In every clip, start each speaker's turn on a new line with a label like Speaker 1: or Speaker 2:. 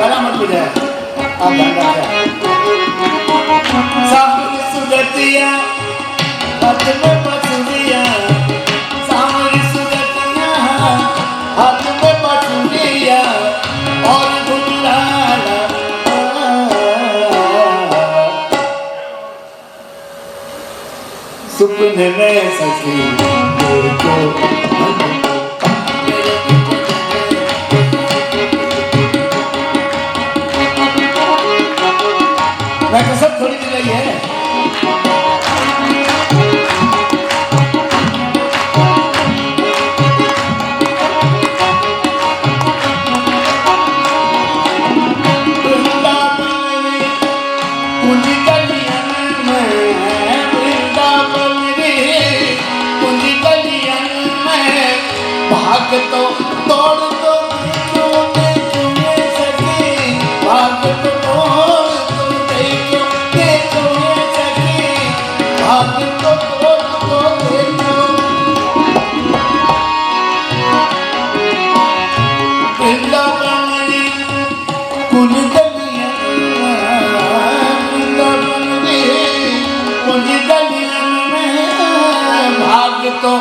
Speaker 1: पहला मत बजाए, आप ध्यान रखिए। सामने सुरतिया हाथ में बसुरिया, सामने सुरतिया हाथ में बसुरिया और गुलाला सुपने में सखी को मैं तो सब थोड़ी दी रही है। भाग तो तोड़ दो क्यों देखो सके, भाग तो तोड़ दो देखो सके, भाग तो तोड़ दो देखो। वृंदावन में कुल गलियां, वृंदावन में कुल गलियां में भाग तो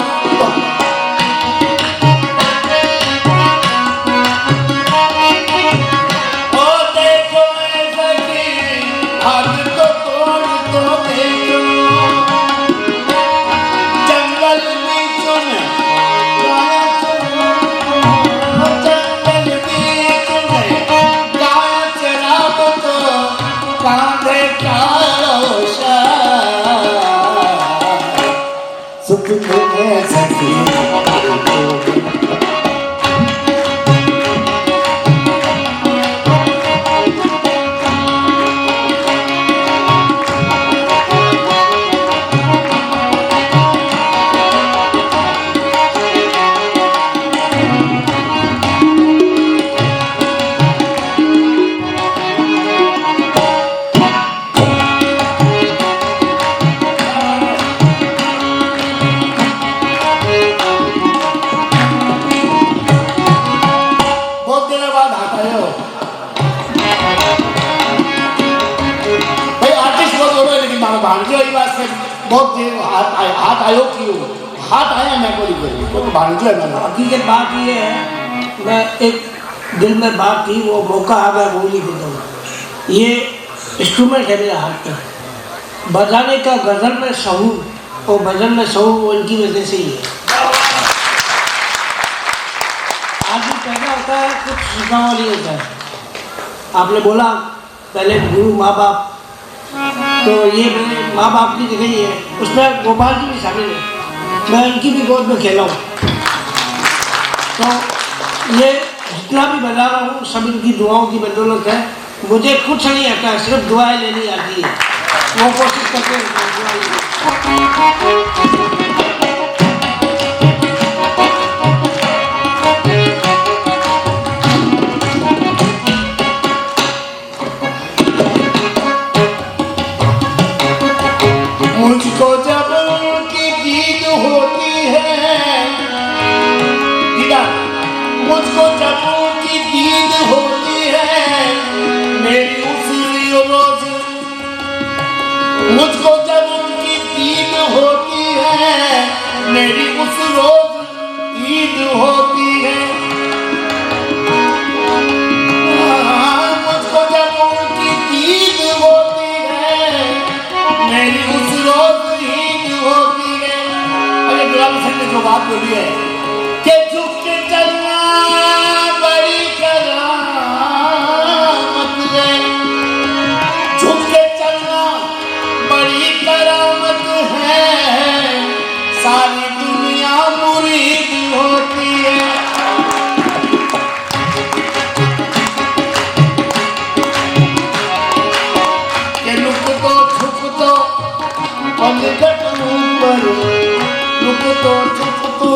Speaker 1: बहुत हाथ आयोग की हो, हाथ आया मैं कोई तो भांजो है। मैं
Speaker 2: हकीकत बात ये है, मैं एक दिल में बात थी, वो मौका आ गया बोली भी दूँ। ये इंस्ट्रूमेंट है मेरा हाथ का, बजाने का गज़ल में शऊर और भजन में शऊर वो इनकी वजह से ही है। आदमी पैदा होता है कुछ सीखने वाली होता है। आपने बोला पहले गुरु माँ बाप, तो ये मेरे माँ बाप की जगह ही है, उसमें गोपाल जी भी शामिल है, मैं इनकी भी गोद में खेला हूँ। तो ये जितना भी बजा रहा हूँ सब इनकी दुआओं की बदौलत है। मुझे कुछ नहीं आता, सिर्फ दुआएं लेनी आती है, वो कोशिश करते हैं।
Speaker 1: मुझको जब उनकी दीद होती है, मुझको जब उनकी दीद होती है, मेरी उस रोज, मुझको जब उनकी दीद होती है, मेरी उस रोज ईद होती है। मुझको जब उनकी दीद होती है, मेरी उस रोज ईद होती है। अरे गुलाम सिंह ने जो बात बोली है कि झुक के चलना बड़ी करामत है, झुक के चलना बड़ी करामत है, सारी दुनिया मुरीद होती है। कि लुक तो छुप तो पलकट ऊपर, लुक तो छुप तो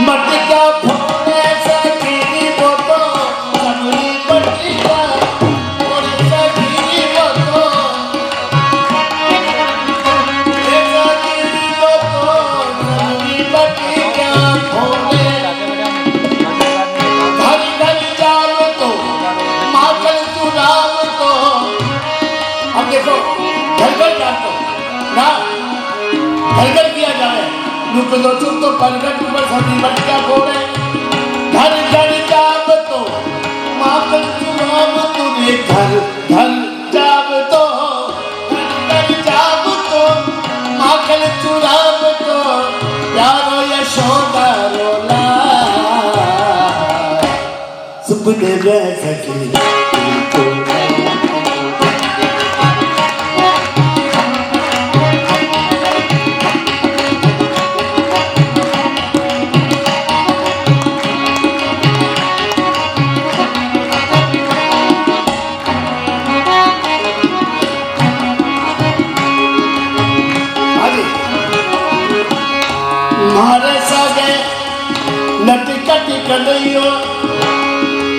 Speaker 1: मटका भोले सखी बोतो समरी मटका भोले सखी बोतो सखी बोतो समरी मटका भोले घर घर जाओ तो माखन चुराव तो अब देखो घर घर जाओ ना घर घर किया जाए नुक दो चुप तो पलकट पर सभी मटका फोड़े घर घर जाब तो माखन चुराव तुझे घर घर जाब तो घर जाब तो माखन चुराव तो प्यारो यशोदा रोला सुपने रह सके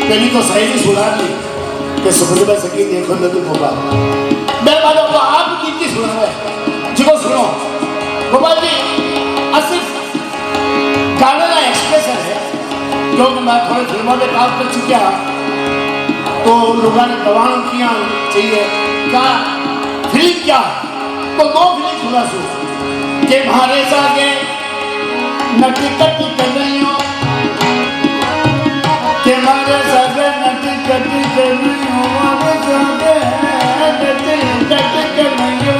Speaker 1: पहली तो सहेली सुना दी कि सुबह सकी देखो न तुम गोपाल मैं मानो तो आप गीत सुना है जिको सुनो गोपाल जी सिर्फ गाने का एक्सप्रेशन है क्योंकि मैं थोड़े फिल्मों में काम कर चुका तो लोगों ने दबाव किया चाहिए क्या फिल्म क्या तो दो फिल्म सुना सु के मारे सागे नटी कटी कर रही हो के मारे सागे नटी कटी कर रही हो मारे सागे नटी कटी कर रही हो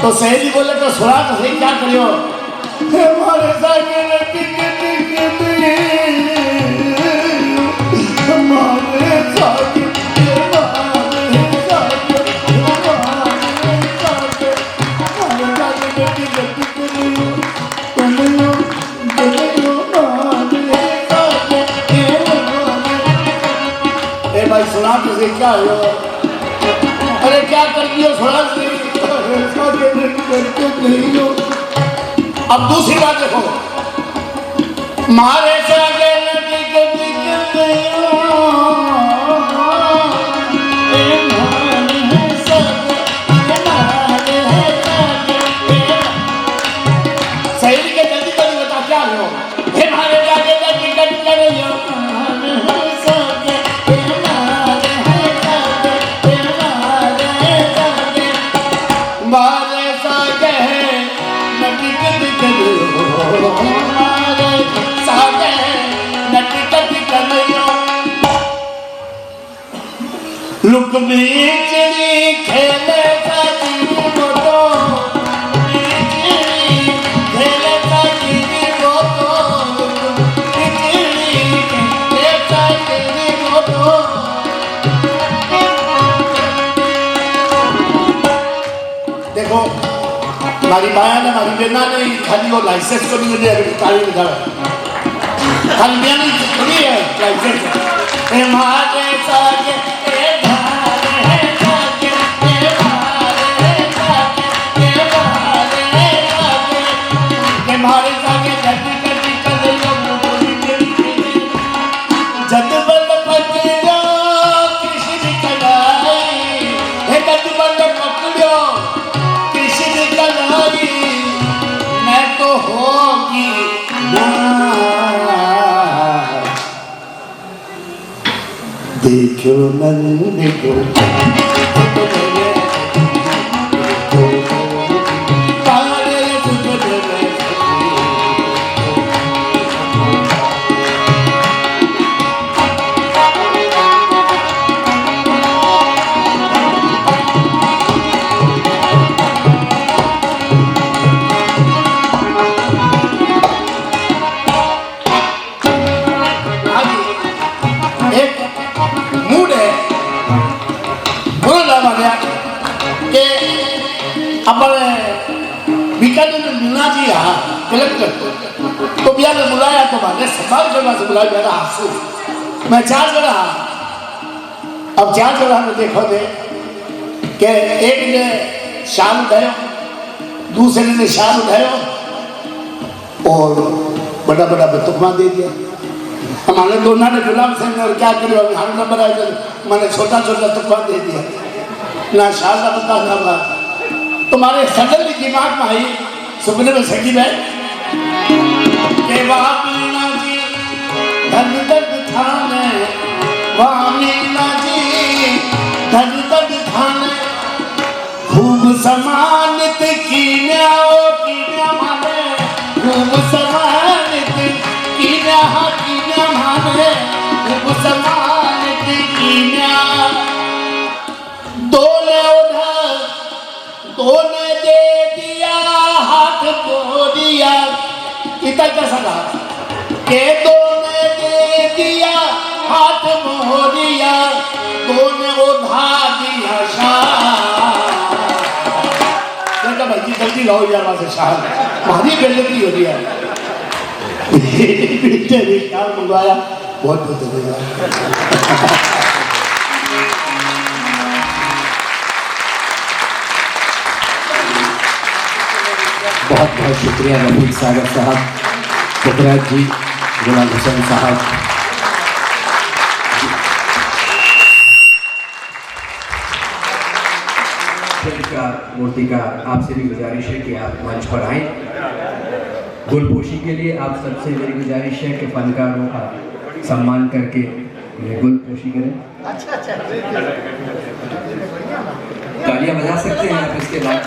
Speaker 1: तो सहेली बोले तो सुना तो सही क्या करियो के मारे सागे नटी कटी कर रही हो मारे सागे सुना तुझे क्या हो अरे क्या कर दियो सुना नहीं हो अब दूसरी बात देखो मारे सागे सही के जल्दी जल्दी बता क्या हो हे मारे जाके टिकट करे लुक बीचड़ी खेले का जीवो खेले का जीवो खेले का जीवो देखो हमारी माया ने हमारी बेना ने खाली वो लाइसेंस को नहीं मिले अभी ताली निकाला खाली बेना नहीं थोड़ी है लाइसेंस हमारे साथ देखो नन्हे को बीकानेर में मीना जी यहाँ कलेक्टर तो बिया ने बुलाया तो मैंने समाज करना से बुलाया मेरा हासू मैं चार जगह अब चार जगह में देखो दे कि एक ने शाल उठायो दूसरे ने शाल उठायो और बड़ा बड़ा बतुकमा दे दिया हमारे दोनों ने गुलाम सिंह ने और क्या करो अभी हम नंबर आए तो मैंने छोटा छोटा तुकमा दे दिया ना शाल का पता था तुम्हारे सडनली दिमाग में आई सुपने में सकी के वहाँ मीना जी धन दर्द थाने वहाँ मीना जी धन दर्द थाने खूब सम्मानित कीन्या माने खूब सम्मानित कीन्या माने खूब सम्मानित कीन्या तोने दे दिया हाथ बोलिया इतना कैसा कहा के तोने दे दिया हाथ मोरिया तोने उठा दिया शाह देखा भाई जल्दी लाओ यार वहां से शाह हमारी बेइज्जती हो रही है बेटे ने क्या मंगवाया बहुत बहुत धन्यवाद
Speaker 3: बहुत बहुत शुक्रिया रफीक सागर साहब, पुखराज जी, गुलाम हुसैन साहब। शिल्पकार मूर्तिकार आपसे भी गुजारिश है कि आप मंच पर आएं। गुलपोशी के लिए आप सबसे मेरी गुजारिश है कि फनकारों का सम्मान करके गुलपोशी करें। तालियां बजा सकते हैं आप इसके बाद।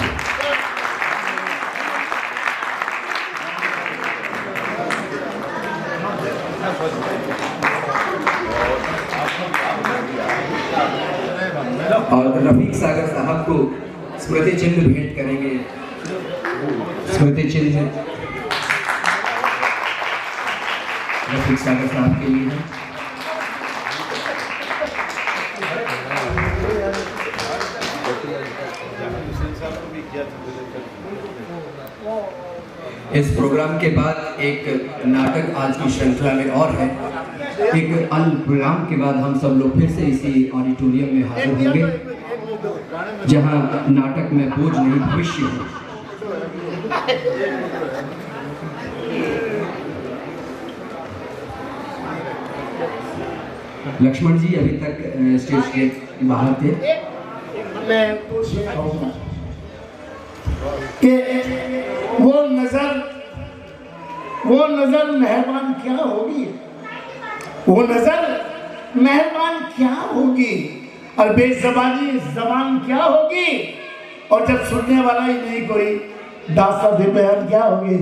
Speaker 3: और रफीक सागर साहब को स्मृति चिन्ह भेंट करेंगे। स्मृति चिन्ह रफीक सागर साहब के लिए है। इस प्रोग्राम के बाद एक नाटक आज की श्रृंखला में और है। एक अन्य प्रोग्राम के बाद हम सब लोग फिर से इसी ऑडिटोरियम में हाजिर होंगे जहां नाटक में बोझ नहीं भविष्य है। लक्ष्मण जी अभी तक स्टेज के बाहर थे।
Speaker 1: मैं ये कहूँगा कि वो नजर मेहरबान क्या होगी, वो नजर मेहरबान क्या होगी और बेजबानी जबान क्या होगी, और जब सुनने वाला ही नहीं कोई दास्तान भी बयान क्या होगी।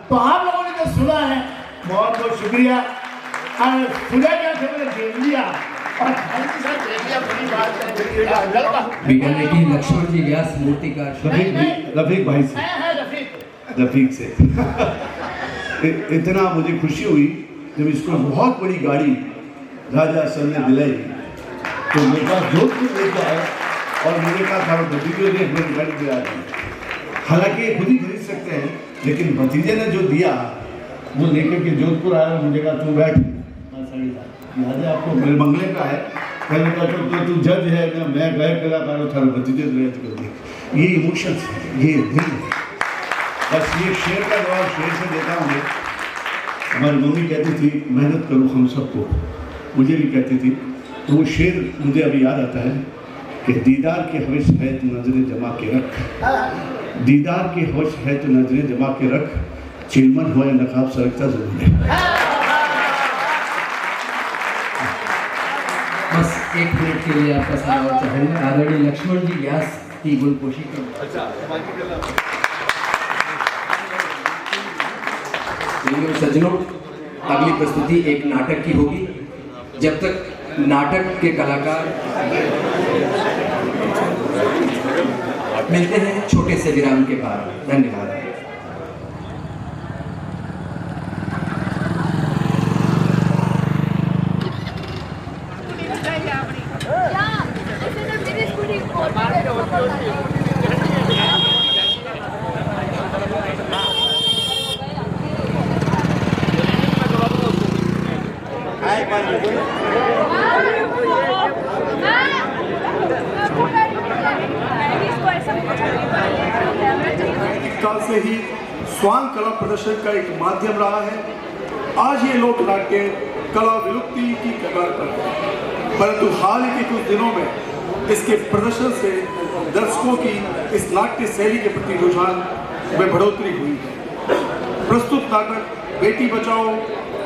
Speaker 1: तो आप लोगों ने तो सुना है, बहुत बहुत शुक्रिया। और सुना क्या मैंने देख लिया और
Speaker 3: बीकानेर की लक्ष्मण जी व्यास मूर्तिकार
Speaker 4: रफीक भाई से रफीक से इतना मुझे खुशी हुई जब इसको बहुत बड़ी गाड़ी राजा सर ने दिलाई तो मेरे पास जोधपुर लेके आया और मैंने कहा था भतीजे ने मेरी गाड़ी दिला दी। हालांकि खुद ही खरीद सकते हैं, लेकिन भतीजे ने जो दिया वो लेकर के जोधपुर आया। मुझे कहा तू बैठ, याद है आपको, मेरे बंगले का है। मैंने कहा तो तू जज है ना, मैं गए कलाकार था, भतीजे रेंज कर दी। ये इमोशंस है, ये दिल है। बस ये शेर का जवाब शेर से देता हूँ। हमारी मम्मी कहती थी मेहनत करो हम सबको, मुझे भी कहती थी। तो वो शेर मुझे अभी याद आता है कि दीदार के होश है तो नजरें जमा के रख, दीदार के होश है तो नजरें जमा के रख, चिलमन हो या नकाब सरकता जरूर है।
Speaker 3: बस एक मिनट के लिए आपका सवाल चाहेंगे। आदरणीय लक्ष्मण जी व्यास की गुलपोशी कर। सज्जनों, अगली प्रस्तुति एक नाटक की होगी। जब तक नाटक के कलाकार मिलते हैं छोटे से विराम के बाद। धन्यवाद।
Speaker 5: काल से ही स्वांग कला प्रदर्शन का एक माध्यम रहा है। आज ये लोक नाट्य कला विलुप्ति की कगार पर है, परंतु हाल ही के कुछ दिनों में इसके प्रदर्शन से दर्शकों की इस नाट्य शैली के प्रति रुझान में बढ़ोतरी हुई है। प्रस्तुत नाटक बेटी बचाओ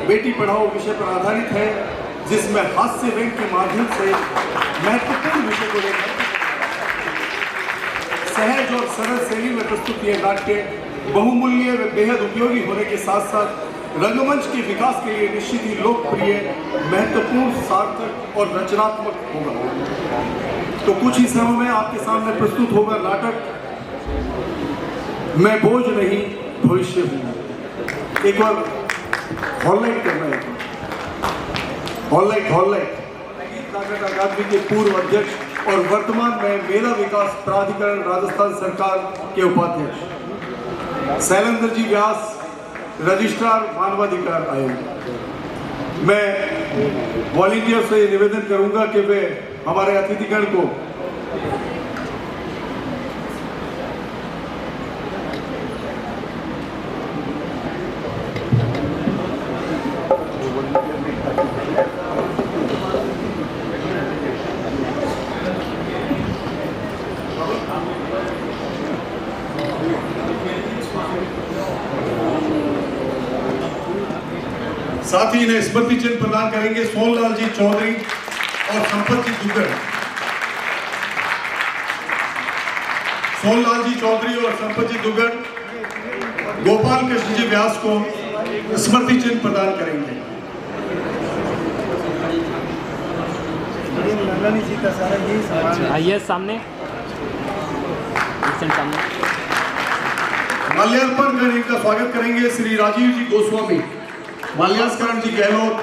Speaker 5: बेटी पढ़ाओ विषय पर आधारित है, जिसमें हास्य व्यंग के माध्यम से महत्वपूर्ण विषय को लेकर सहज और सरल शैली में प्रस्तुत यह नाट्य बहुमूल्य व बेहद उपयोगी होने के साथ साथ रंगमंच के विकास के लिए निश्चित ही लोकप्रिय, महत्वपूर्ण, सार्थक और रचनात्मक होगा। तो कुछ ही समय में आपके सामने प्रस्तुत होगा नाटक मैं बोझ नहीं भविष्य हूँ। एक बार हॉललाइट करना है, हॉललाइट नाटक अकादमी के पूर्व अध्यक्ष और वर्तमान में मेला विकास प्राधिकरण राजस्थान सरकार के उपाध्यक्ष शैलेंद्र जी व्यास, रजिस्ट्रार मानवाधिकार आयोग। मैं वॉलंटियर से निवेदन करूंगा कि वे हमारे अतिथिगण को साथ ही इन्हें स्मृति चिन्ह प्रदान करेंगे सोनलाल जी चौधरी और संपत जी दुग्गल। सोनलाल जी चौधरी और संपत जी दुग्गल गोपाल कृष्ण जी व्यास को स्मृति चिन्ह प्रदान करेंगे।
Speaker 6: आइए सामने,
Speaker 5: माल्यार्पण कर इनका स्वागत करेंगे श्री राजीव जी गोस्वामी, माल्यास्करण जी गहलोत।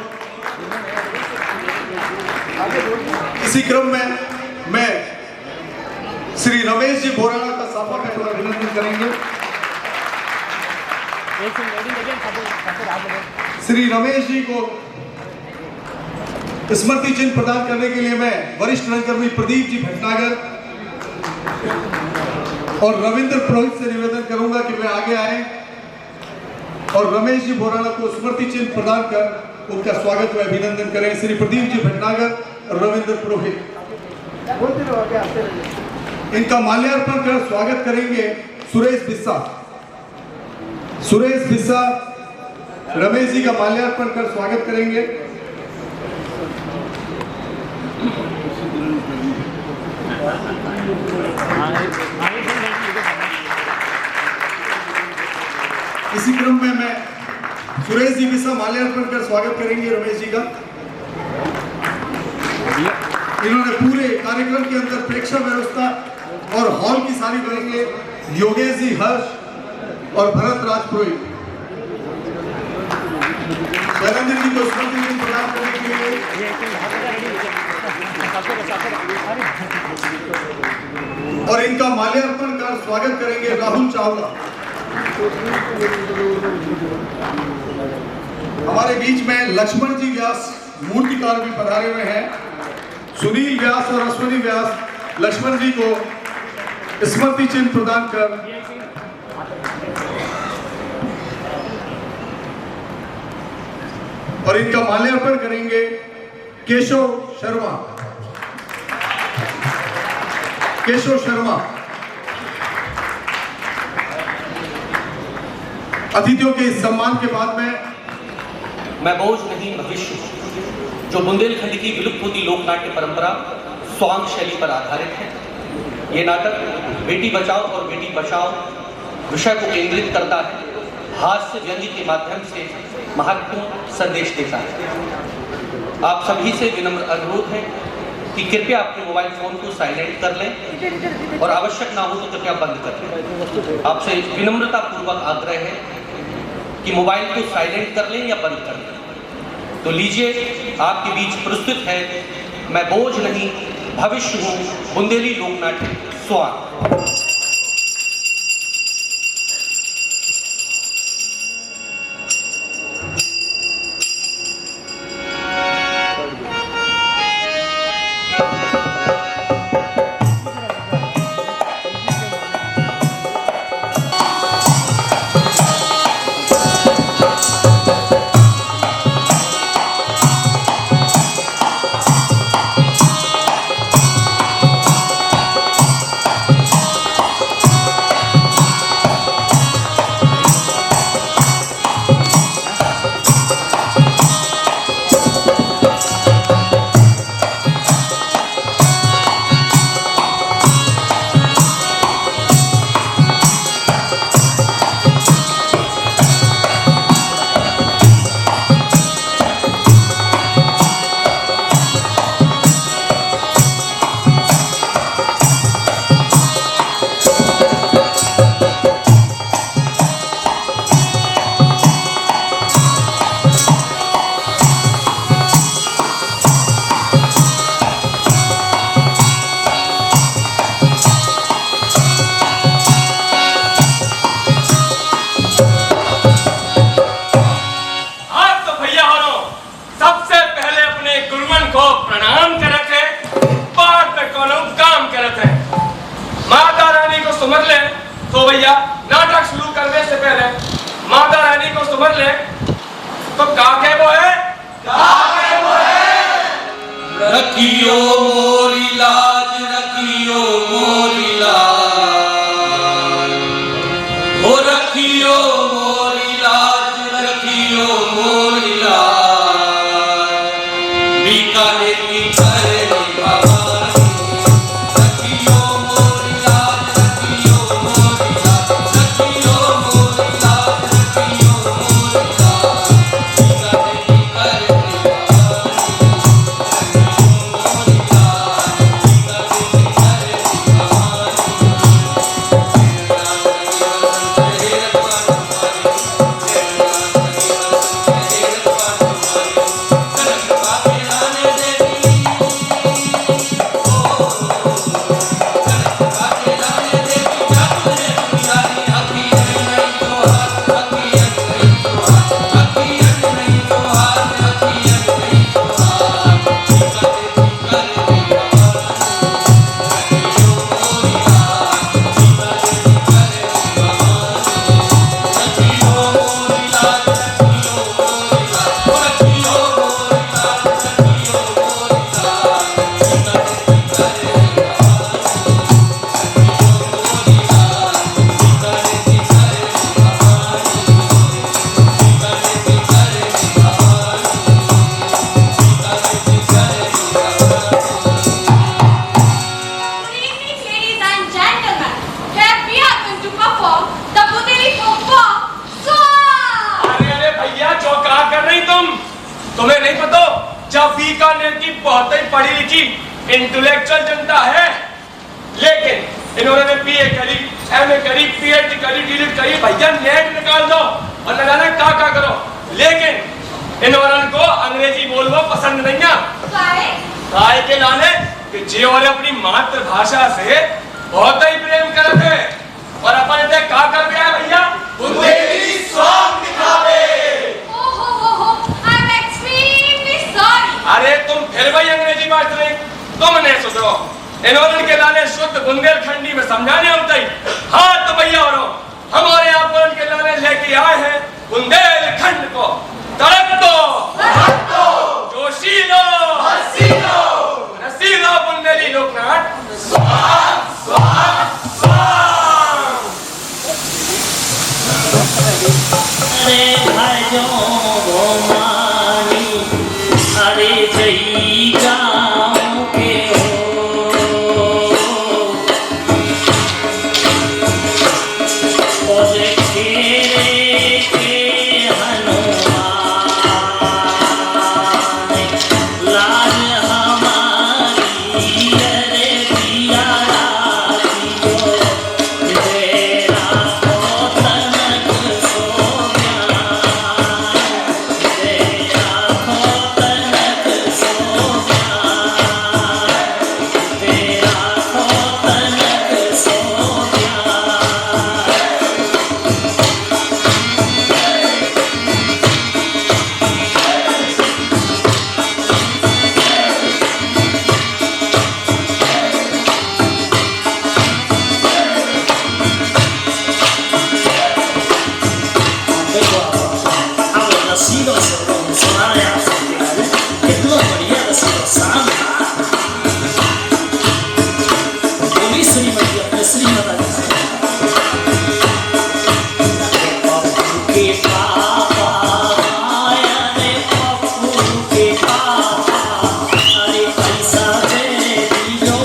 Speaker 5: इसी क्रम में मैं श्री रमेश जी बोराड़ा का साफा का अभिनंदन करेंगे। श्री रमेश जी को स्मृति चिन्ह प्रदान करने के लिए मैं वरिष्ठ रंगकर्मी प्रदीप जी भटनागर और रविंद्र पुरोहित से निवेदन करूंगा कि वे आगे आए और रमेश जी बोराड़ा को स्मृति चिन्ह प्रदान कर उनका स्वागत व अभिनंदन करें। श्री प्रदीप जी भटनागर और रविंद्र पुरोहित इनका माल्यार्पण कर स्वागत करेंगे सुरेश बिस्सा। सुरेश बिस्सा रमेश जी का माल्यार्पण कर स्वागत करेंगे। इसी क्रम में मैं सुरेश जी बिस्सा माल्यार्पण कर स्वागत करेंगे रमेश जी का। इन्होंने पूरे कार्यक्रम के अंदर प्रेक्षक व्यवस्था और हॉल की सारी करेंगे योगेश जी हर्ष और भरत राज पुरोहित। शैलेंद्र जी को स्मृति चिन्ह प्रदान करने के लिए और इनका माल्यार्पण कर स्वागत करेंगे राहुल चावला। हमारे बीच में लक्ष्मण जी व्यास मूर्तिकार भी पधारे हुए हैं। सुनील व्यास और अश्विनी व्यास लक्ष्मण जी को स्मृति चिन्ह प्रदान कर और इनका माल्यार्पण करेंगे केशव शर्मा। केशव शर्मा अतिथियों के इस सम्मान के बाद में
Speaker 7: मैं बोझ नहीं भविष्य, जो बुंदेलखंड की विलुप्त होती लोकनाट्य परंपरा स्वांग शैली पर आधारित है। ये नाटक बेटी बचाओ और बेटी बचाओ विषय को केंद्रित करता है, हास्य व्यंग्य के माध्यम से महत्वपूर्ण संदेश देता है। आप सभी से विनम्र अनुरोध है कि कृपया अपने मोबाइल फोन को साइलेंट कर लें और आवश्यक ना हो तो कृपया बंद कर लें। आपसे विनम्रता पूर्वक आग्रह है कि मोबाइल को साइलेंट कर लें या बंद कर लें। तो लीजिए आपके बीच प्रस्तुत है मैं बोझ नहीं भविष्य हूँ, बुंदेली लोकनाट्य स्वांग।
Speaker 6: समझ ले। तो भैया नाटक शुरू करने से पहले माता रानी को समझ ले। तो काके वो है, काके वो है।
Speaker 8: रखियो मोरी लाज, रखियो मोरी लाज, हो रखियो मोरी लाज, रखियो मोरी लाज, बीकानेर की करनी भवानी, रखियो मोरी लाज, रखियो मोरी लाज, रखियो मोरी लाज, रखियो मोरी लाज, बीकानेर की करनी
Speaker 6: तुम्हें नहीं पता जब बीकानेर की बहुत ही पढ़ी लिखी इंटेलेक्चुअल जनता है, लेकिन इन्होंने बीए करी, एमए करी, पीएचडी करी, डीलिट करी। भैया नेट निकाल दो और लगाना का करो, लेकिन इन्होंने को अंग्रेजी बोलना पसंद नहीं है। काय के लाने कि जो और अपनी मातृभाषा से बहुत ही प्रेम करते हैं और अपन इतने का कर दिया भैया बुंदेली सॉन्ग दिखावे। अरे तुम फिर भाई अंग्रेजी बात रहे, तुम नहीं सुधरो। इन्होंने के लाने शुद्ध बुंदेलखंडी में समझाने होता ही। हाँ तो भैया और हमारे यहाँ पर के लाने लेके आए हैं बुंदेलखंड को। तड़प दो, जोशीलो, रसीलो बुंदेली लोकनाट। Swag swag swag.
Speaker 9: अरे भाइयों मानी, अरे जई गाँव के हो, और खेरे के हनुमान, लाल हमारी अरे दिया रातियो, तेरा को तनक सो ज्ञान, तेरा को तनक सो ज्ञान, तेरा को तनक सो ज्ञान। Hablo nacido revolucionario social, es lo María nacido santa. Police María Srimata के पापा, अरे पप्पू के पापा, अरे पैसा दे दियो,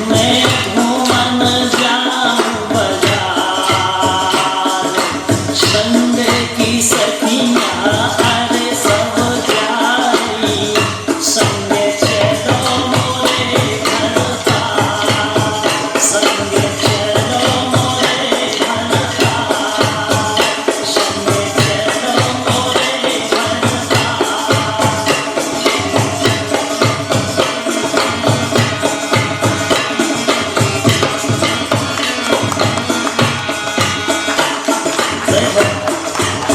Speaker 9: मैं घूमन जाऊं बाजार, संडे की सखियां अरे सब जाई, संगे चलो मोरे घर का, संगे चलो मोरे घर का, संगे चलो मोरे घर का।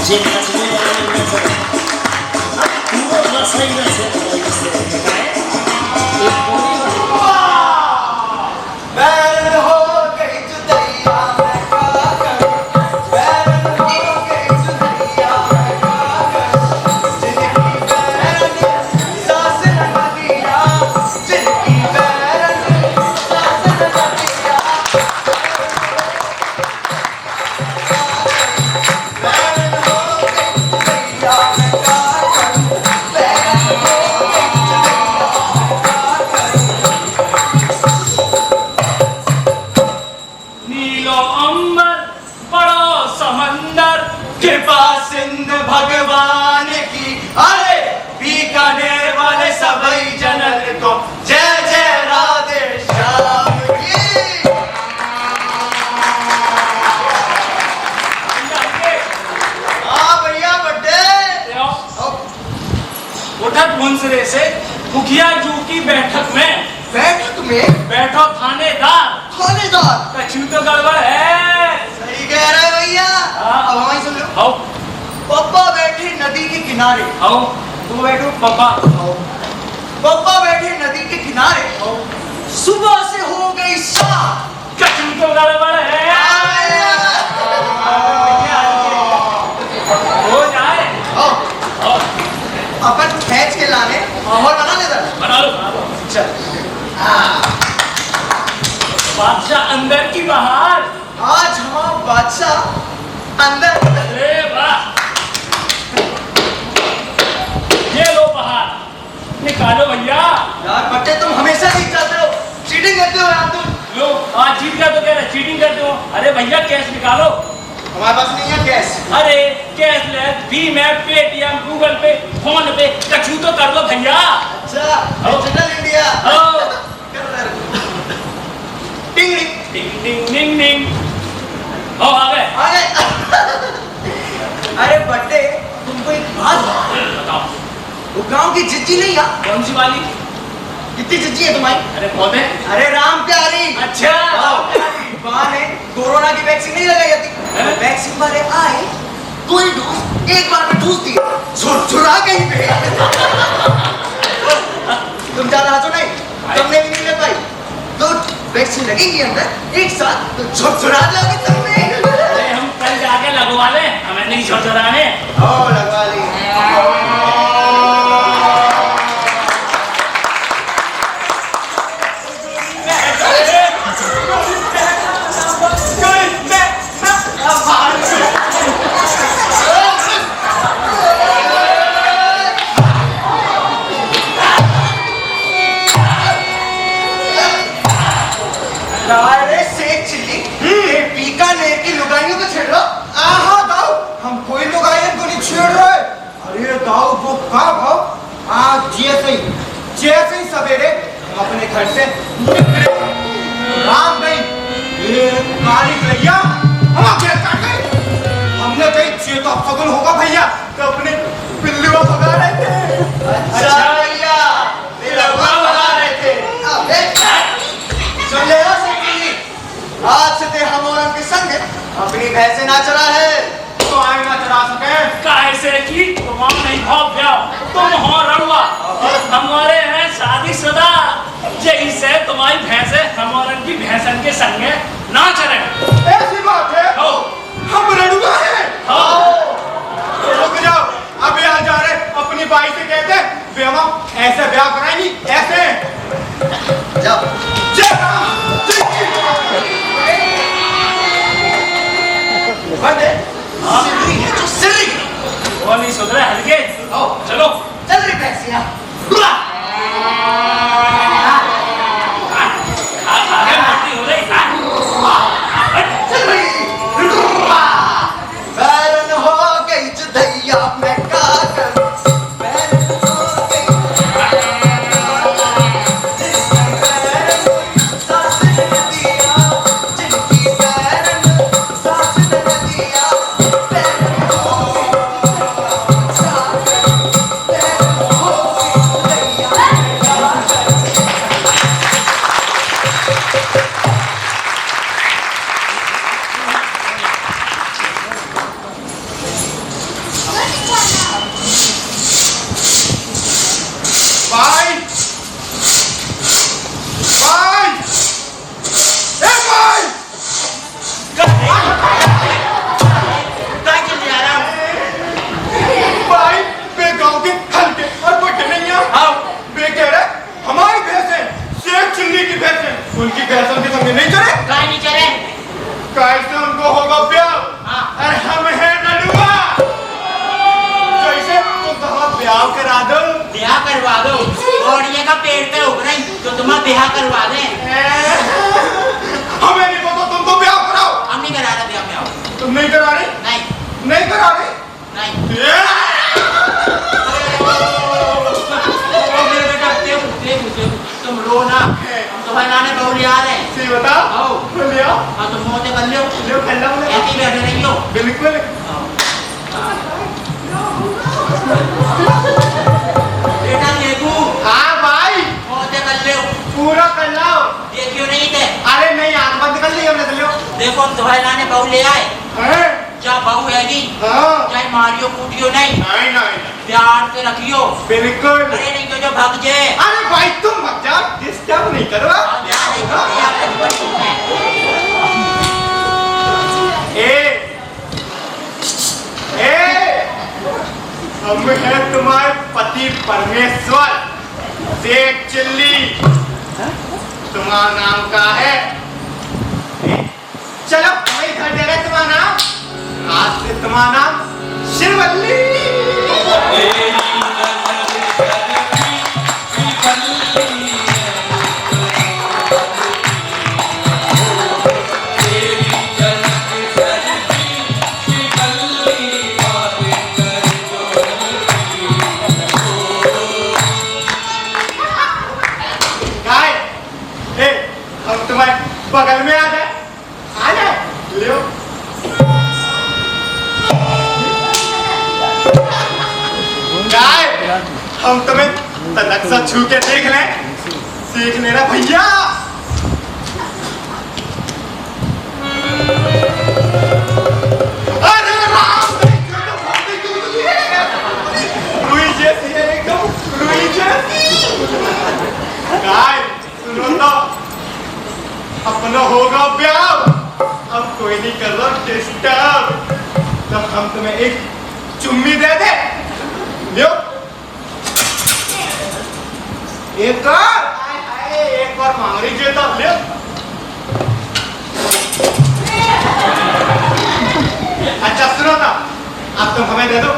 Speaker 9: जे नाचने वाले नजर पूरा बसाई से एक बोली
Speaker 10: में?
Speaker 6: बैठो थानेदार।
Speaker 10: थानेदार?
Speaker 6: कछु तो गड़बड़ है।
Speaker 10: सही कह रहे भैया। अब हमारी सुन लो।
Speaker 6: आओ।
Speaker 10: पापा बैठे नदी के किनारे।
Speaker 6: आओ। तुम बैठो पापा।
Speaker 10: आओ। पापा बैठे नदी के किनारे। आओ। सुबह से हो गई शाम।
Speaker 6: कछु तो गड़बड़ है। हो जाए।
Speaker 10: आओ। अपन खींच के लाने माहौल बना ले जरा।
Speaker 6: बना लो।
Speaker 10: चल।
Speaker 6: बादशाह अंदर की बाहर।
Speaker 10: आज हमारा बादशाह अंदर।
Speaker 6: अरे वाह। ये लो बाहर। निकालो भैया।
Speaker 10: यार बच्चे तुम हमेशा जीत जाते हो, चीटिंग करते हो यार तुम।
Speaker 6: लो आज जीत गया तो कह रहे चीटिंग करते हो। अरे भैया कैश निकालो।
Speaker 10: हमारे पास नहीं है कैश।
Speaker 6: अरे कैश ले भीम है, पेटीएम, गूगल पे, फोन पे, कछु तो कर लो भैया।
Speaker 10: अच्छा डिजिटल इंडिया। टिंग
Speaker 6: टिंग टिंग टिंग टिंग। हो आ गए।
Speaker 10: अरे बट्टे तुमको एक बात
Speaker 6: बताओ।
Speaker 10: वो गांव की जिज्जी नहीं है?
Speaker 6: कौन सी वाली?
Speaker 10: कितनी जिज्जी है तुम्हारी?
Speaker 6: अरे बहुत है।
Speaker 10: अरे राम प्यारी।
Speaker 6: अच्छा।
Speaker 10: वहाँ ने कोरोना की वैक्सीन नहीं लगाई जाती। वैक्सीन वाले आए, कोई डोज एक बार में ठूस दिया, झुरझुरा कहीं पे। तुम ज्यादा हंसो नहीं, तुमने भी नहीं ले पाई। तो वैक्सीन लगेगी अंदर एक साथ तो झुरझुरा जाओगे तुमने।
Speaker 6: अरे हम कल जाके लगवा ले, हमें नहीं झुरझुराने।
Speaker 10: ओ लगवा ली। बीकानेर की लुगाइयों को छेड़ रहा। आहा दाऊ, हम कोई लुगाइयों को नहीं छेड़ रहे। अरे दाऊ वो का भाव आज जैसे ही सवेरे हम अपने घर से निकले, राम गई ये काली गैया हम आगे काट गई। हमने कहीं चेता फगल होगा भैया तो अपने पिल्ली को भगा रहे थे। अच्छा भैया पिल्लुआ भगा रहे थे। सुन ले आज से ते हम और उनके संग अपनी भैंसे ना चला है तो आगे ना चला सके।
Speaker 6: कैसे की तुम नहीं भाव जाओ, तुम हो रड़ुआ, हमारे हैं शादीशुदा। यही से तुम्हारी भैंसे हमारे की भैंसन के संग ना चले।
Speaker 10: ऐसी बात है?
Speaker 6: हो
Speaker 10: हम रड़ुआ हैं।
Speaker 6: हो
Speaker 10: रुक जाओ, अभी आ जा रहे अपनी बाई से कहते बेवा ऐसे ब्याह कराएंगी ऐसे। जाओ बंदे सिल्ली है जो सिल्ली।
Speaker 6: वो नहीं सुधरे हल्के। चलो
Speaker 10: चल रही भैंसिया।
Speaker 6: हो रही
Speaker 10: चल रही। बैरन हो गई जुदैया मैं का करूं। बैरन हो गई सास ने दिया जिनकी बैरन सास ने दिया। बैरन हो गई सास बैरन हो गई जुदैया मैं का भाई भाई ए भाई भाई बे गांव के हल्के और बड़े नहीं है। हाँ बे कह रहे हमारी भैंसे शेख चिल्ली की भैंसे उनकी भैंसों के संग नहीं चले।
Speaker 11: काय नहीं चले?
Speaker 10: कैसे उनको होगा ब्याह? अरे हम हैं नडुआ। कैसे तुम कहा ब्याह करा दो।
Speaker 11: ब्याह करवा दो। ओढ़िए का पेड़ पे उग रही तो तुम्हारा ब्याह करवा दे।
Speaker 10: हमें नहीं पता, तुम तो ब्याह कराओ।
Speaker 11: हम नहीं करा रहे ब्याह में। आओ
Speaker 10: तुम नहीं करा रही?
Speaker 11: नहीं
Speaker 10: नहीं करा रही?
Speaker 11: नहीं। तुम रो ना, हम तुम्हारे नाने बहुली आ रहे हैं।
Speaker 10: सही बताओ।
Speaker 11: आओ
Speaker 10: लिया।
Speaker 11: हाँ तुम मोटे कर लो।
Speaker 10: लो खल्ला में
Speaker 11: ऐसे ही बैठे रहियो।
Speaker 10: बिल्कुल।
Speaker 11: बेटा देखू।
Speaker 10: हाँ भाई
Speaker 11: मोटे कर लो।
Speaker 10: पूरा कर लाओ।
Speaker 11: देखो हम तुम्हारे लाने बहू ले आए
Speaker 10: हैं?
Speaker 11: जा बहू हैगी
Speaker 10: हाँ।
Speaker 11: चाहे मारियो कूटियो नहीं
Speaker 10: नहीं नहीं
Speaker 11: प्यार से रखियो
Speaker 10: बिल्कुल।
Speaker 11: अरे नहीं तो जो भाग जाए
Speaker 10: अरे भाई तुम मत जाओ, डिस्टर्ब नहीं करो। हम है तुम्हारे पति परमेश्वर शेख चिल्ली। तुम्हारा नाम का है? चलो मैं इधर दे रहे तुम्हारा नाम। आज से तुम्हारा नाम शिवल्ली। बगल में आ जाए लियो। गाय हम तुम्हें तलक सा छू के देख लें, सीख लेना भैया। अरे राम रुई जैसी है, एकदम रुई जैसी। गाय सुनो तो, अपना होगा ब्याह, अब कोई नहीं कर रहा डिस्टर्ब। तब हम तुम्हें एक चुम्मी दे दे, लियो। एक बार मांग रही थी तो लियो। अच्छा सुनो ना, अब तुम हमें दे दो।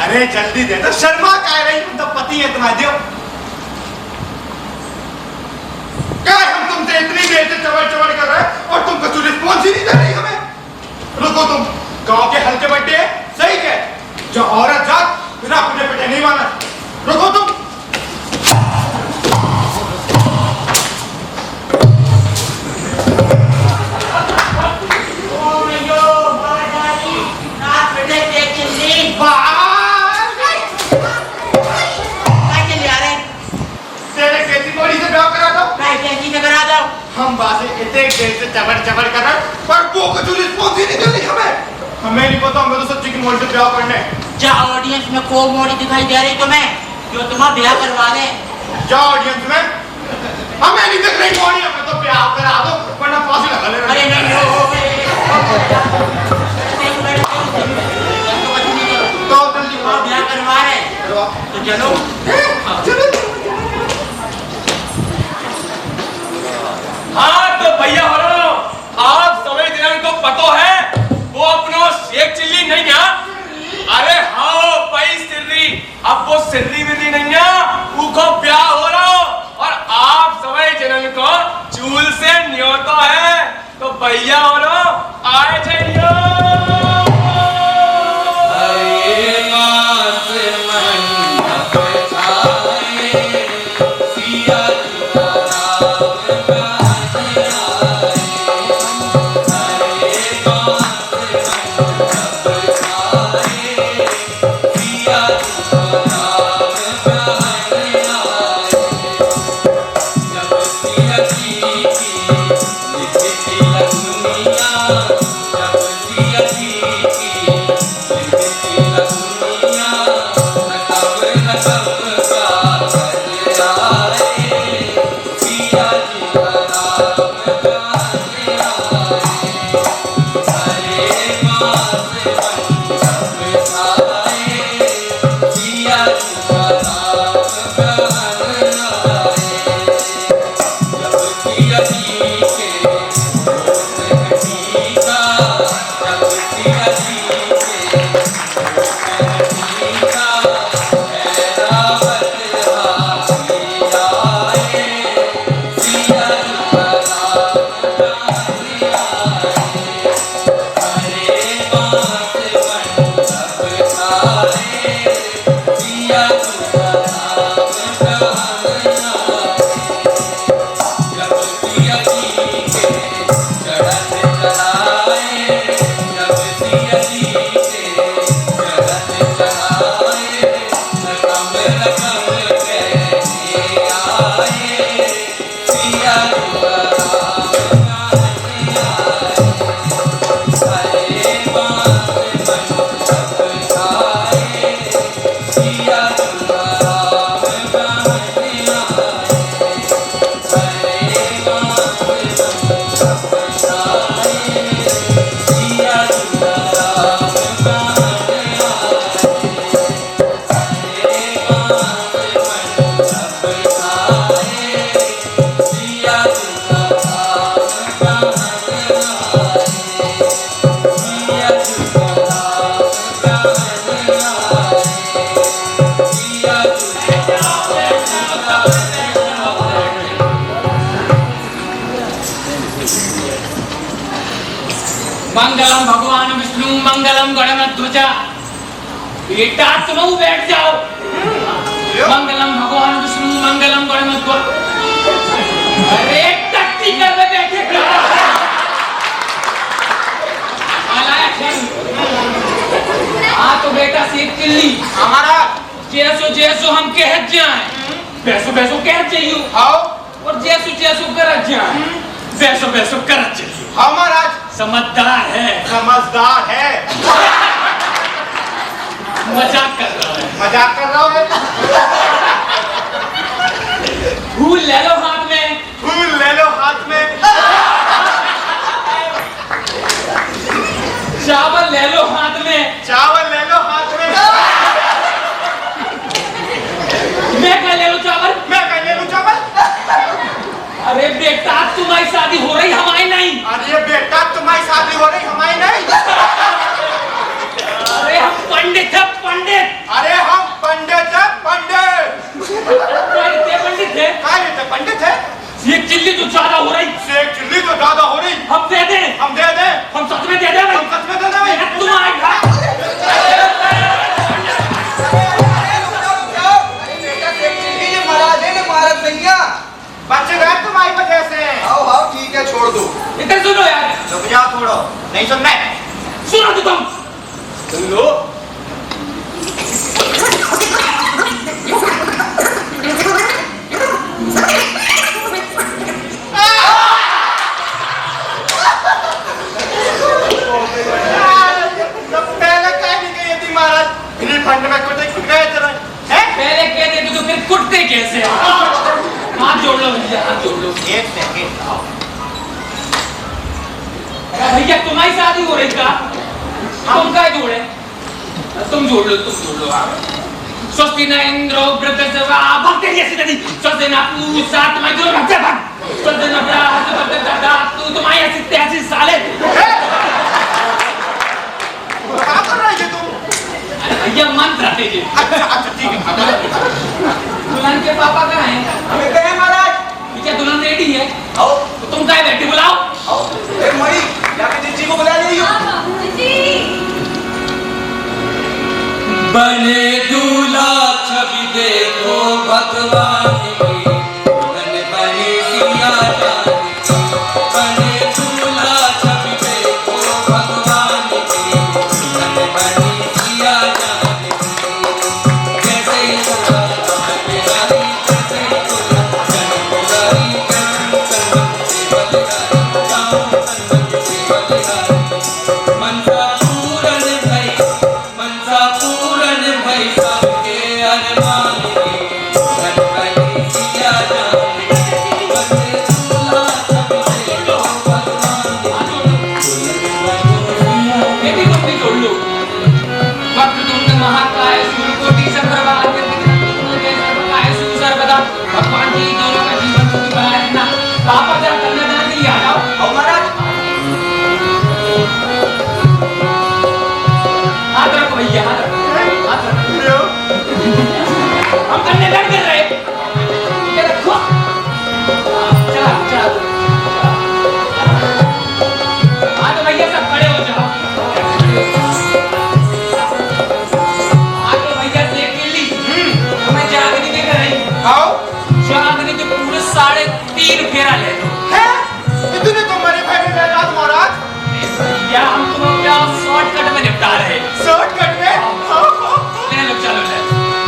Speaker 10: अरे जल्दी दे दो, शर्मा कह रही हूं, तो पति है तुम्हारे। दियो। क्या हम तुमसे इतनी देर से चवड़ कर रहे हैं और तुम कुछ रिस्पॉन्स ही नहीं दे रही हमें? रुको, तुम गांव के हल्के बड्डे सही कह, जो औरत जात बिना अपने पिटे नहीं माना। रुको तुम। हम बासे इतने देर से चबड़ कर रहे हैं, पर वो कुछ रिस्पॉन्स ही नहीं दे रही हमें नहीं पता। हमें तो सच्ची की मोड़ से ब्याह करने।
Speaker 11: जा ऑडियंस में को मोड़ी दिखाई दे रही तुम्हें, जो तुम्हारा ब्याह करवा ले।
Speaker 10: जा ऑडियंस में, हमें नहीं दिख रही मोड़ी, हमें तो ब्याह करा दो, वरना फांसी लगा ले।
Speaker 11: अरे नहीं तो जल्दी ब्याह करवा रहे तो चलो।
Speaker 6: हाँ तो भैया हो, आप समय दिनांक को पतो है, वो अपनो शेख चिल्ली नहीं है। अरे हाँ भाई सिर्री, अब वो सिर्री विर्री नहीं है, उनको ब्याह हो रहा और आप समय जन्म को चूल से न्योता है, तो भैया हो रहा आए जाइए।
Speaker 8: जब मंगलम भगवान विष्णु मंगलम गणनाथ बेटा तुम बैठ जाओ। मंगलम भगवान विष्णु मंगलम गणनाथ। अरे टट्टी कर में बैठे हाँ तो बेटा सीख चिल्ली
Speaker 10: हमारा
Speaker 8: जैसो जैसो हम कहत जाए वैसो वैसो कहत जाइयो।
Speaker 10: आओ
Speaker 8: और जैसो जैसो करत जाए वैसो वैसो करत जाइयो।
Speaker 10: हमारा
Speaker 8: समझदार है।
Speaker 10: समझदार है।
Speaker 8: मजाक कर रहा है।
Speaker 10: मजाक कर रहा है।
Speaker 8: फूल ले लो हाथ में।
Speaker 10: फूल ले लो हाथ में।
Speaker 8: चावल ले लो हाथ में।
Speaker 10: चावल ले लो हाथ में।
Speaker 8: मैं क्या ले लूं चावल?
Speaker 10: मैं क्या ले लूं चावल?
Speaker 8: अरे बेटा तुम्हारी शादी हो रही हमारी नहीं।
Speaker 10: अरे बेटा तुम्हारी शादी हो रही हमारी नहीं।
Speaker 8: अरे हम पंडित है पंडित।
Speaker 10: अरे हम पंडित है पंडित।
Speaker 8: पंडित है
Speaker 10: पंडित है।
Speaker 8: एक चिल्ली तो ज्यादा हो रही।
Speaker 10: एक चिल्ली तो ज्यादा हो रही।
Speaker 8: हम दे दें।
Speaker 10: हम दे दें।
Speaker 8: हम सच में दे दें।
Speaker 10: हम सच में दे दें।
Speaker 8: तुम आएगा।
Speaker 10: बच गए तुम्हारी वजह से। आओ आओ ठीक है छोड़ दो।
Speaker 8: इधर सुनो यार।
Speaker 10: रुक जाओ थोड़ा। नहीं सुनना है।
Speaker 8: सुनो तो तुम।
Speaker 10: सुन लो। पहले कह नहीं गई थी महाराज। फंड में कुछ गए थे
Speaker 8: पहले कहते थे तो फिर कुटते कैसे? हाथ जोड़ लो भैया हाथ जोड़ लो।
Speaker 10: एक सेकंड।
Speaker 8: भैया तुम्हारी शादी हो रही का? तुम क्या जोड़े? तुम जोड़ लो स्वस्ति न इंद्रो वृद्धस्वा भक्ति जैसी नदी स्वस्ति न पूषा तुम्हारी जो भक्त भक्त स्वस्ति न बृहस्पति दादा तू तुम्हारी ऐसी साले
Speaker 10: क्या कर रहे हो तुम?
Speaker 8: भैया मंत्र आते जी।
Speaker 10: अच्छा ठीक है।
Speaker 8: दुल्हन के पापा कहाँ हैं?
Speaker 10: हमें गए महाराज।
Speaker 8: क्या दुल्हन रेडी है?
Speaker 10: आओ
Speaker 8: तो तुम क्या बैठे बुलाओ।
Speaker 10: आओ ए मणि जाके जीजी को बुला लियो।
Speaker 8: बने दूल्हा छवि देखो भगवान की दुल्हन बने सिया जाने बने दूल्हा छवि देखो भगवान की दुल्हन बने सिया जाने कैसे बिहारी कैसे जनबिहारी मनसा पूरन भाई सबके अरमान की घर बनी सिया जाने बने दूल्हा छवि देखो भगवान की जोड़ लो। वक्रतुंड महाकाय सूर्यकोटि समप्रभा सर्वदा भगवान जी दोनों का जीवन सुखी बनाए रखना। पापा जरा कन्यादान के लिए आ जाओ।
Speaker 10: आओ महाराज।
Speaker 8: हाथ रखो भैया हाथ रखो। हम कन्यादान कर रहे ये रखो। चला चला हाँ तो भैया सब खड़े हो जाओ। आगे भैया से अकेली तुम्हें जागनी देकर रही।
Speaker 10: आओ
Speaker 8: जागनी तो पूरे 3.5 फेरा ले लो।
Speaker 10: है इतने तुम्हारे भाई में रात महाराज।
Speaker 8: या हम तुम्हें क्या शॉर्टकट में निपटा रहे।
Speaker 10: शॉर्टकट में
Speaker 8: ले लो चलो ले।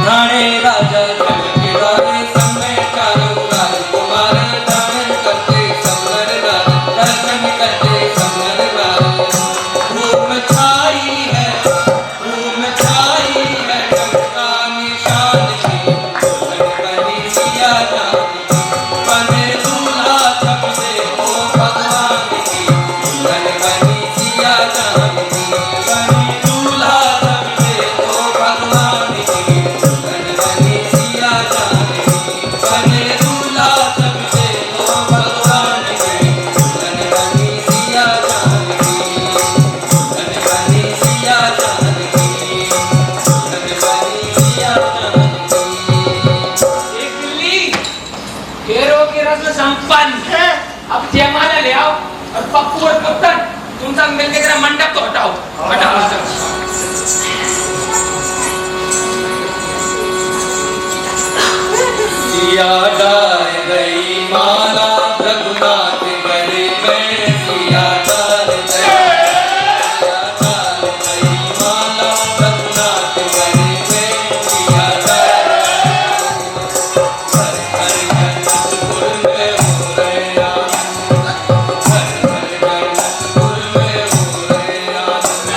Speaker 8: राणे राजा जग के राणे समय चारों राजकुमार दर्शन करते समर दर्शन करते समर धूम छाई है टंका निशान की दुल्हन बनी सिया जाने बने दूल्हा छवि देखो भगवान की दुल्हन बनी सिया जाने बने दूल्हा छवि देखो भगवान की दुल्हन बनी सिया जाने बने दूल्हा छवि देखो भगवान की दुल्हन बनी सिया जाने दुल्हन बनी सिया जाने दुल्हन बनी सिया जाने। एक दिल्ली घेरो के रस्म संपन्न। अब जयमाला ले आओ और पप्पू और कप्तान तुम सब मिलके जरा मंडप तो हटाओ, हटाओ चलो।
Speaker 6: सिया डाल गई माला रघुनाथ गले में, सिया डाल गई माला रघुनाथ गले में, सिया डाल घर घर जनकपुर में हो रहे आनंद, घर घर जनकपुर में हो रहे आनंद,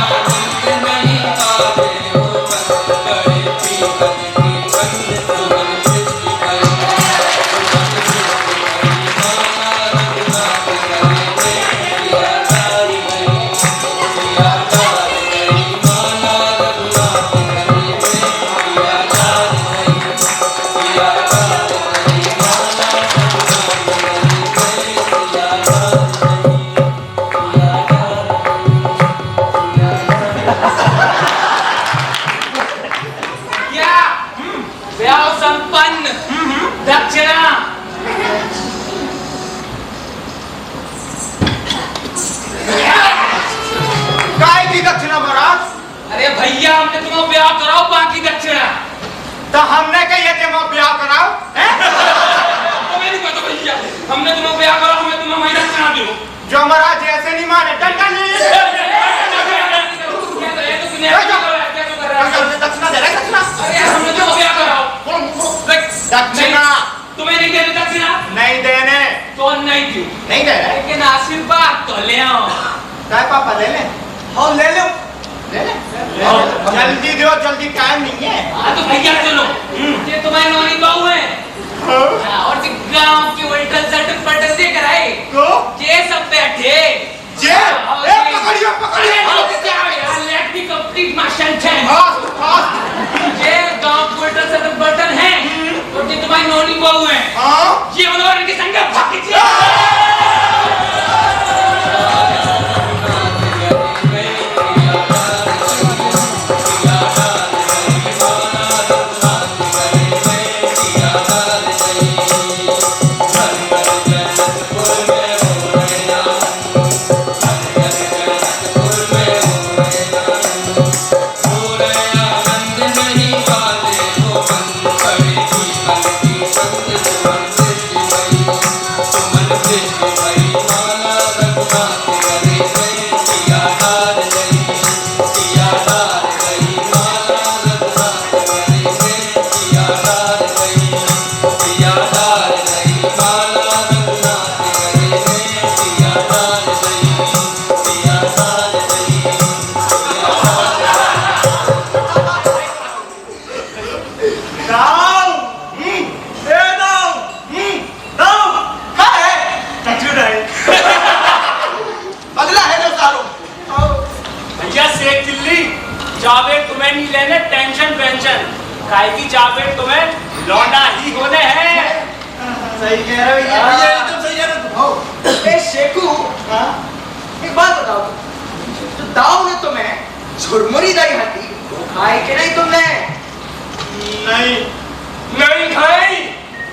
Speaker 6: आनंद नहीं आवे हो मन करे पीपल की बंद सुमन सृष्टि करी, सुमन सृष्टि करी माला रघुनाथ गले में, सिया डाल गई, सिया डाल गई माला रघुनाथ गले में, सिया डाल गई, सिया डाल गई माला रघुनाथ गले में, सिया डाल
Speaker 8: क्या ब्याह संपन्न, दक्षिणा।
Speaker 10: काय की दक्षिणा महाराज?
Speaker 8: अरे भैया हमने तुम्हें ब्याह कराओ, बाकी दक्षिणा
Speaker 10: तो हमने कही कि मैं ब्याह कराओ हैं?
Speaker 8: तुम्हें नहीं पता भैया, हमने तुम्हें ब्याह कराओ, हमें तुम्हें वही दक्षिणा दो।
Speaker 10: जो महाराज ऐसे नहीं माने डंडा नहीं दक्षिणा दे रहे दक्षिणा।
Speaker 8: अरे हमने तुम्हें ब्याह कराओ,
Speaker 10: दक्षिणा
Speaker 8: तुम्हें नहीं देने दक्षिणा
Speaker 10: नहीं देने
Speaker 8: तो नहीं क्यों,
Speaker 10: नहीं दे रहे।
Speaker 8: लेकिन आशीर्वाद तो ले आओ।
Speaker 10: काय पापा ले ले हाँ ले लो ले ले जल्दी दो, जल्दी टाइम नहीं है।
Speaker 8: हाँ तो भैया चलो, ये तुम्हारी नौनी बहू है। हाँ, और जो गांव की उल्टल सटल पटल देकर आए
Speaker 10: तो
Speaker 8: ये सब बैठे
Speaker 10: जे ए पकड़ियो पकड़ियो
Speaker 8: let me complete my sentence.
Speaker 10: Fast fast
Speaker 8: ये गांव की उल्टल सटल पटल है और ये तुम्हारी नौनी बहू है।
Speaker 10: हाँ
Speaker 8: ये उन्होंने इनके संग भाग कीजिए।
Speaker 6: जावेद तुम्हें नहीं लेने टेंशन पेंशन, काय की जावेद तुम्हें लौंडा ही होने हैं।
Speaker 10: सही कह रहे हो भैया, एकदम सही कह रहे हो। ए शेखू, एक बात बताओ, तो दाऊ ने तुम्हें झुरमुरी दाई हाथी खाए कि नहीं तुमने?
Speaker 6: नहीं नहीं खाई,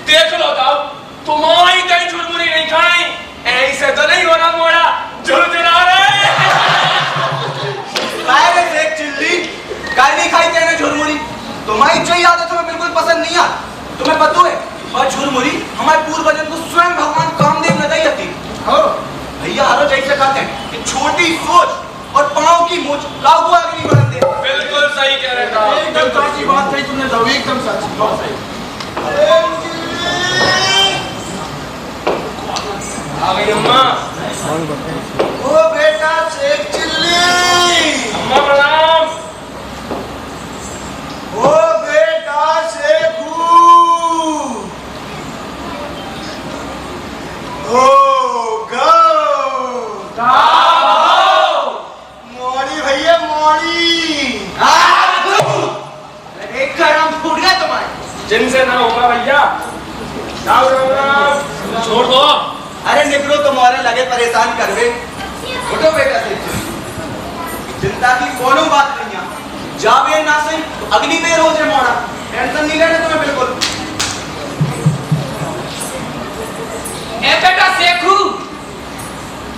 Speaker 6: देख लो दाऊ तुम्हारी कहीं झुरमुरी नहीं खाई, ऐसे तो नहीं हो रहा मोड़ा झुरझुरा रहे।
Speaker 10: काय रे शेख चिल्ली, काय नहीं खाई तेने झुरमुरी? तुम्हारी जो आदत हमें बिल्कुल पसंद नहीं है। तुम्हें पता है और झुरमुरी हमारे पूर्वजन को स्वयं भगवान कामदेव ने दी थी। हो भैया हरो जैसे कहते हैं कि छोटी सोच और पांव की मूंछ लागू आगे नहीं बढ़ते।
Speaker 6: बिल्कुल सही कह रहे हो,
Speaker 10: एकदम सच्ची बात कही तुमने दाऊ, एकदम सच्ची बहुत सही।
Speaker 6: आ गई अम्मा।
Speaker 10: ओ बेटा शेख चिल्ली,
Speaker 6: अम्मा प्रणाम।
Speaker 10: ओ बेटा शेखू, ओ मोड़ी भैया मोड़ी। एक गरम फूट गया तुम्हारे
Speaker 6: जिनसे ना होगा भैया, छोड़ दो।
Speaker 10: अरे निकलो तुम्हारे लगे परेशान करवे। उठो बेटा से, चिंता की कोनो बात नहीं है। जावे ना सही तो अगली बेर हो जाए मोड़ा, टेंशन नहीं लेने तुम्हें बिल्कुल।
Speaker 8: ए बेटा शेखू,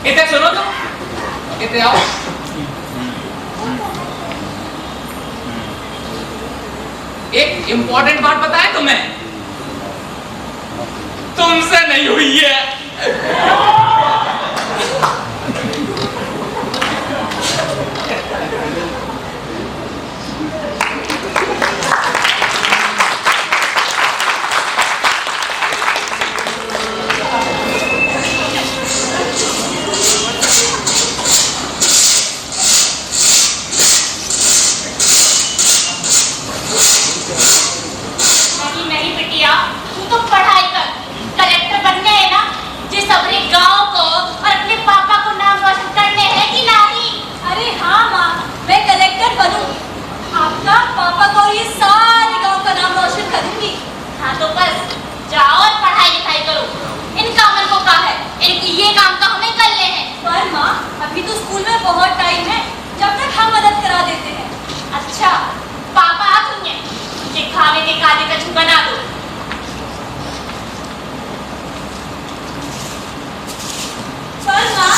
Speaker 8: इधर नहीं हुई है।
Speaker 12: नहीं बिटिया, तू तो पढ़ाई कर, कलेक्टर बनने है ना, जिस अपने गांव को और अपने पापा को नाम रोशन करने हैं कि नहीं?
Speaker 13: अरे हाँ माँ, मैं कलेक्टर बनूं, आपका पापा को ये सारे गांव का नाम रोशन करूंगी।
Speaker 12: हाँ तो बस जाओ और पढ़ाई लिखाई करो। इनका मन को कहा है, इनकी ये काम तो हमें कर ले हैं।
Speaker 13: पर माँ, अभी तो स्कूल में बहुत टाइम है, जब तक हम मदद करा देते हैं।
Speaker 12: अच्छा